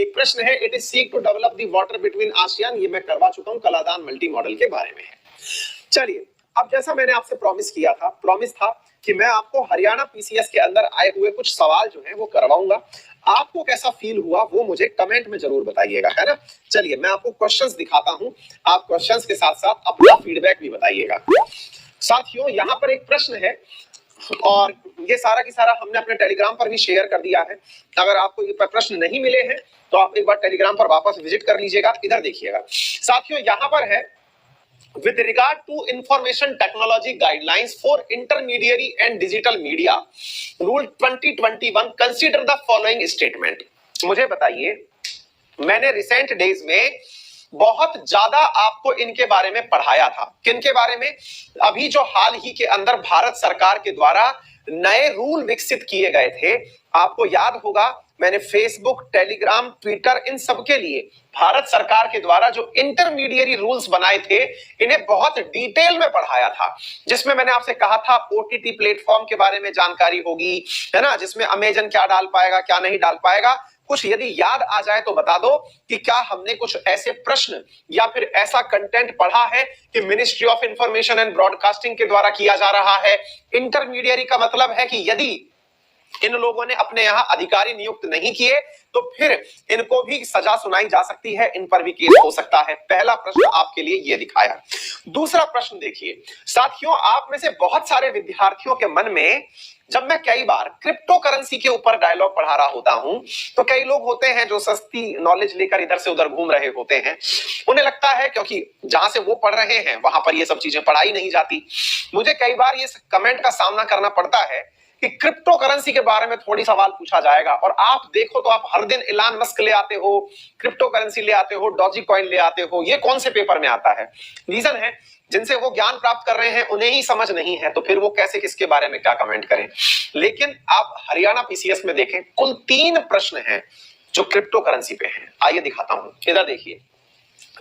एक प्रश्न है, it is seek to develop the water between ASEAN, ये मैं करवा चुका हूं, कलादान मल्टी मॉडल के बारे में है। चलिए, अब जैसा मैंने आपसे प्रॉमिस था कि मैं आपको हरियाणा पीसीएस के अंदर आए हुए कुछ सवाल जो है वो करवाऊंगा। आपको कैसा फील हुआ वो मुझे कमेंट में जरूर बताइएगा, है ना। चलिए, मैं आपको क्वेश्चंस दिखाता हूं, आप क्वेश्चंस के साथ साथ अपना फीडबैक भी बताइएगा। साथियों, यहाँ पर एक प्रश्न है और ये सारा की सारा हमने अपने टेलीग्राम पर भी शेयर कर दिया है। अगर आपको ये प्रश्न नहीं मिले हैं तो आप एक बार टेलीग्राम पर वापस विजिट कर लीजिएगा। इधर देखिएगा साथियों, यहाँ पर है, with regard to information technology guidelines for intermediary and digital media rule 2021 consider the following statement। मुझे बताइए, मैंने रिसेंट डेज में बहुत ज्यादा आपको इनके बारे में पढ़ाया था। किनके बारे में? अभी जो हाल ही के अंदर भारत सरकार के द्वारा नए रूल विकसित किए गए थे, आपको याद होगा मैंने फेसबुक, टेलीग्राम, ट्विटर, इन सब के लिए भारत सरकार के द्वारा जो इंटरमीडिएरी रूल्स बनाए थे, इन्हें बहुत डिटेल में पढ़ाया था। जिसमें मैंने आपसे कहा था ओटीटी प्लेटफॉर्म के बारे में जानकारी होगी, है ना, जिसमें अमेजन क्या डाल पाएगा, क्या नहीं डाल पाएगा। कुछ यदि याद आ जाए तो बता दो कि क्या हमने कुछ ऐसे प्रश्न या फिर ऐसा कंटेंट पढ़ा है कि ministry of information and broadcasting के द्वारा किया जा रहा है। इंटरमीडिएरी का मतलब है कि यदि इन लोगों ने अपने यहां अधिकारी नियुक्त नहीं किए तो फिर इनको भी सजा सुनाई जा सकती है, इन पर भी केस हो सकता है। पहला प्रश्न आपके लिए ये दिखाया। दूसरा प्रश्न देखिए साथियों, आप में से बहुत सारे विद्यार्थियों के मन में, जब मैं कई बार क्रिप्टो करेंसी के ऊपर डायलॉग पढ़ा रहा होता हूं तो कई लोग होते हैं जो सस्ती नॉलेज लेकर इधर से उधर घूम रहे होते हैं। उन्हें लगता है क्योंकि जहां से वो पढ़ रहे हैं वहां पर ये सब चीजें पढ़ाई नहीं जाती। मुझे कई बार ये कमेंट का सामना करना पड़ता है कि क्रिप्टो करेंसी के बारे में थोड़ी सवाल पूछा जाएगा और आप देखो तो आप हर दिन इलान मस्क ले आते हो, क्रिप्टो करेंसी ले आते हो, डॉजी कॉइन ले आते हो। ये कौन से पेपर में आता है? रीजन है, जिनसे वो ज्ञान प्राप्त कर रहे हैं उन्हें ही समझ नहीं है, तो फिर वो कैसे किसके बारे में क्या कमेंट करें। लेकिन आप हरियाणा पीसीएस में देखें, कुल 3 प्रश्न हैं जो क्रिप्टो करेंसी पे हैं। आइए दिखाता हूं, इधर देखिए।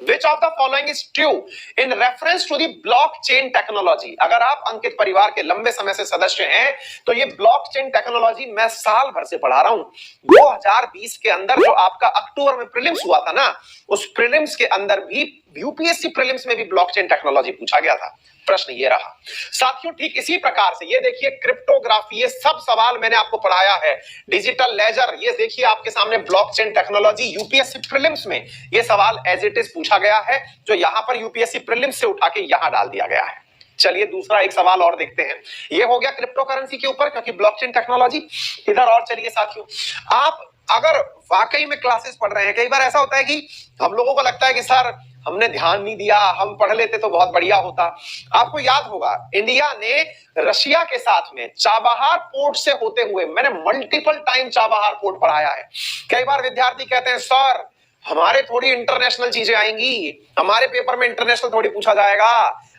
Which of the following is true in reference to the blockchain technology? अगर आप अंकित परिवार के लंबे समय से सदस्य हैं तो ये ब्लॉकचेन टेक्नोलॉजी मैं साल भर से पढ़ा रहा हूं। 2020 के अंदर जो आपका अक्टूबर में प्रीलिम्स हुआ था ना, उस प्रीलिम्स के अंदर भी, यूपीएससी प्रीलिम्स में भी ब्लॉकचेन टेक्नोलॉजी पूछा गया था। प्रश्न ये रहा साथियों। ठीक इसी प्रकार से ये देखिए क्रिप्टोग्राफी, ये सब सवाल मैंने आपको पढ़ाया है। डिजिटल लेजर, ये देखिए आपके सामने ब्लॉकचेन टेक्नोलॉजी, यूपीएससी प्रीलिम्स में ये सवाल एज इट इज पूछा गया है, जो यहां पर यूपीएससी प्रीलिम्स से उठा के यहां डाल दिया गया है। चलिए दूसरा एक सवाल और देखते हैं। ये हो गया क्रिप्टो करेंसी के ऊपर, क्योंकि ब्लॉकचेन टेक्नोलॉजी। इधर और चलिए साथियों, आप अगर वाकई में क्लासेस पढ़ रहे हैं, कई बार ऐसा होता है कि हम लोगों को लगता है कि सर हमने ध्यान नहीं दिया, हम पढ़ लेते तो बहुत बढ़िया होता। आपको याद होगा इंडिया ने रशिया के साथ में चाबहार पोर्ट से होते हुए, मैंने मल्टीपल टाइम चाबहार पोर्ट पढ़ाया है। कई बार विद्यार्थी कहते हैं सर हमारे थोड़ी इंटरनेशनल चीजें आएंगी, हमारे पेपर में इंटरनेशनल थोड़ी पूछा जाएगा।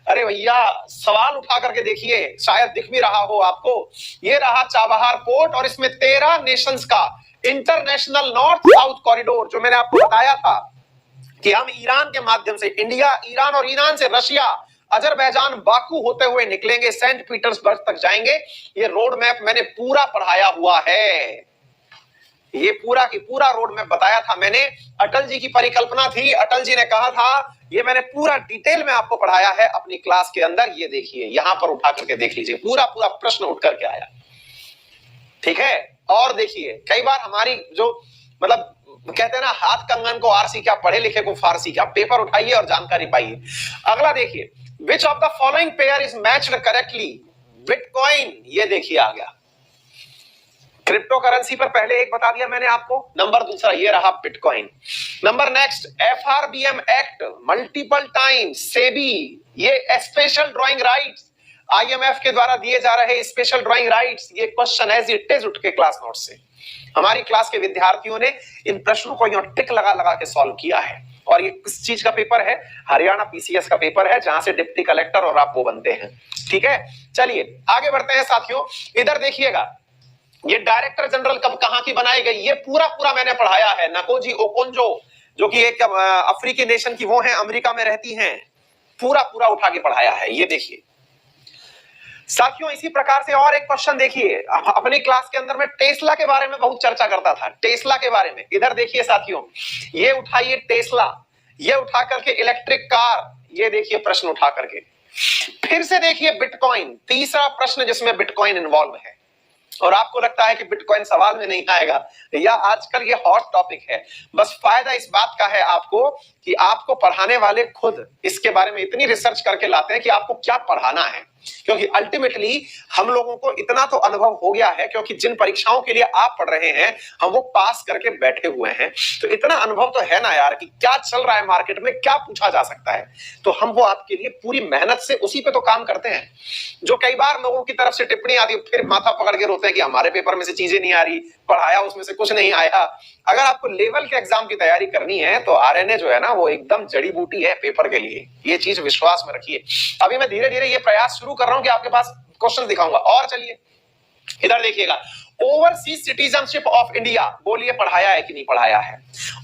अरे भैया सवाल उठा करके देखिए, शायद दिख भी रहा हो आपको। ये रहा चाबहार पोर्ट और इसमें 13 नेशंस का इंटरनेशनल नॉर्थ साउथ कॉरिडोर, जो मैंने आपको बताया था कि हम ईरान के माध्यम से, इंडिया ईरान और ईरान से रशिया, अजरबैजान, बाकू होते हुए निकलेंगे, सेंट पीटर्सबर्ग तक जाएंगे। ये रोड मैप मैंने पूरा पढ़ाया हुआ है। ये पूरा की पूरा रोड मैप बताया था मैंने। अटल जी की परिकल्पना थी, अटल जी ने कहा था, ये मैंने पूरा डिटेल में आपको पढ़ाया है अपनी क्लास के अंदर। ये देखिए यहां पर उठा करके देख लीजिए, पूरा पूरा प्रश्न उठ करके आया। ठीक है, और देखिए कई बार हमारी जो मतलब कहते हैं ना, हाथ कंगन को आरसी क्या, पढ़े लिखे को फारसी क्या। पेपर उठाइए और जानकारी पाइए। अगला देखिए, which of the following pair is matched correctly? Bitcoin, ये देखिए आ गया। क्रिप्टो करेंसी पर पहले एक बता दिया मैंने आपको। नंबर दूसरा ये रहा bitcoin. Number next FRBM act, multiple times. SEBI, ये स्पेशल ड्राइंग राइट्स, आईएमएफ के द्वारा दिए जा रहे स्पेशल ड्राइंग राइट्स। ये क्वेश्चन एज इट इज उठ के क्लास नोट से हमारी क्लास के विद्यार्थियों ने इन प्रश्नों को यहां टिक लगा लगा के सॉल्व किया है। और ये किस चीज का पेपर है? हरियाणा पीसीएस का पेपर है, जहां से डिप्टी कलेक्टर और आप वो बनते हैं। ठीक है, चलिए आगे बढ़ते हैं साथियों। इधर देखिएगा, ये डायरेक्टर जनरल कब कहां की बनाई गई, ये पूरा पूरा मैंने पढ़ाया है। नकोजी ओकोंजो, जो कि एक अफ्रीकी नेशन की वो है, अमेरिका में रहती हैं। पूरा पूरा उठा के पढ़ाया है। ये देखिए साथियों इसी प्रकार से और एक क्वेश्चन देखिए, अपनी क्लास के अंदर में टेस्ला के बारे में बहुत चर्चा करता था, टेस्ला के बारे में। इधर देखिए साथियों, ये उठाइए टेस्ला, ये उठा करके इलेक्ट्रिक कार, ये देखिए प्रश्न उठा करके। फिर से देखिए बिटकॉइन, तीसरा प्रश्न जिसमें बिटकॉइन इन्वॉल्व है। और आपको लगता है कि बिटकॉइन सवाल में नहीं आएगा, या आजकल ये हॉट टॉपिक है। बस फायदा इस बात का है आपको कि आपको पढ़ाने वाले खुद इसके बारे में इतनी रिसर्च करके लाते हैं कि आपको क्या पढ़ाना है। क्योंकि अल्टीमेटली हम लोगों को इतना तो अनुभव हो गया है, क्योंकि जिन परीक्षाओं के लिए आप पढ़ रहे हैं हम वो पास करके बैठे हुए हैं। तो इतना अनुभव तो है ना यार कि क्या चल रहा है मार्केट में, क्या पूछा जा सकता है। तो हम वो आपके लिए पूरी मेहनत से उसी पे तो काम करते हैं। जो कई बार लोगों की तरफ से टिप्पणी आती है, फिर माथा पकड़ के रोते हैं कि हमारे पेपर में से चीजें नहीं आ रही, पढ़ाया उसमें से कुछ नहीं आया। अगर आपको लेवल के एग्जाम की तैयारी करनी है तो आरएनए जो है ना वो एकदम जड़ी बूटी है पेपर के लिए, ये चीज विश्वास में रखिए। अभी मैं धीरे धीरे ये प्रयास शुरू कर रहा हूं कि आपके पास क्वेश्चन दिखाऊंगा। और चलिए इधर देखिएगा, ओवरसीज सिटीजनशिप ऑफ इंडिया, बोलिए पढ़ाया है कि नहीं पढ़ाया है।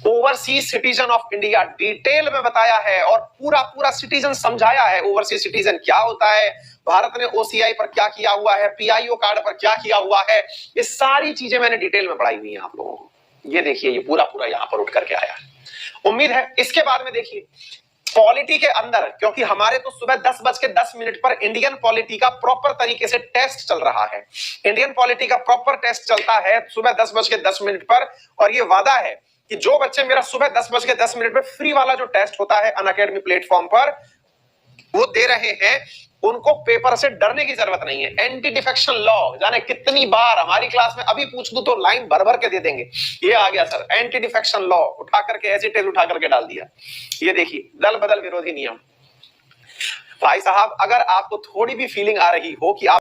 Overseas citizen of India detail में बताया है और पूरा पूरा सिटीजन समझाया है। ओवरसीज सिटीजन क्या होता है, भारत ने ओसीआई पर क्या किया हुआ है, पीआईओ कार्ड पर क्या किया हुआ है, ये सारी चीजें मैंने डिटेल में पढ़ाई हुई है आप लोगों को। ये देखिए ये पूरा पूरा यहां पर उठ करके आया है। उम्मीद है इसके बाद में देखिए पॉलिटी के अंदर, क्योंकि हमारे तो सुबह 10:10 पर इंडियन पॉलिटी का प्रॉपर तरीके से टेस्ट चल रहा है। इंडियन पॉलिटी का प्रॉपर टेस्ट चलता है सुबह 10:10 पर। और ये वादा है कि जो बच्चे मेरा सुबह 10:10 पर फ्री वाला जो टेस्ट होता है अनअकैडमी प्लेटफॉर्म पर वो दे रहे हैं, उनको पेपर से डरने की जरूरत नहीं है। एंटी डिफेक्शन लॉ जाने कितनी बार हमारी क्लास में अभी पूछ दूं तो लाइन भर भर के दे देंगे। ये आ गया सर, एंटी डिफेक्शन लॉ उठा करके ऐसे टेज उठा करके डाल दिया। ये देखिए दल बदल विरोधी नियम। भाई साहब अगर आपको थोड़ी भी फीलिंग आ रही हो कि आप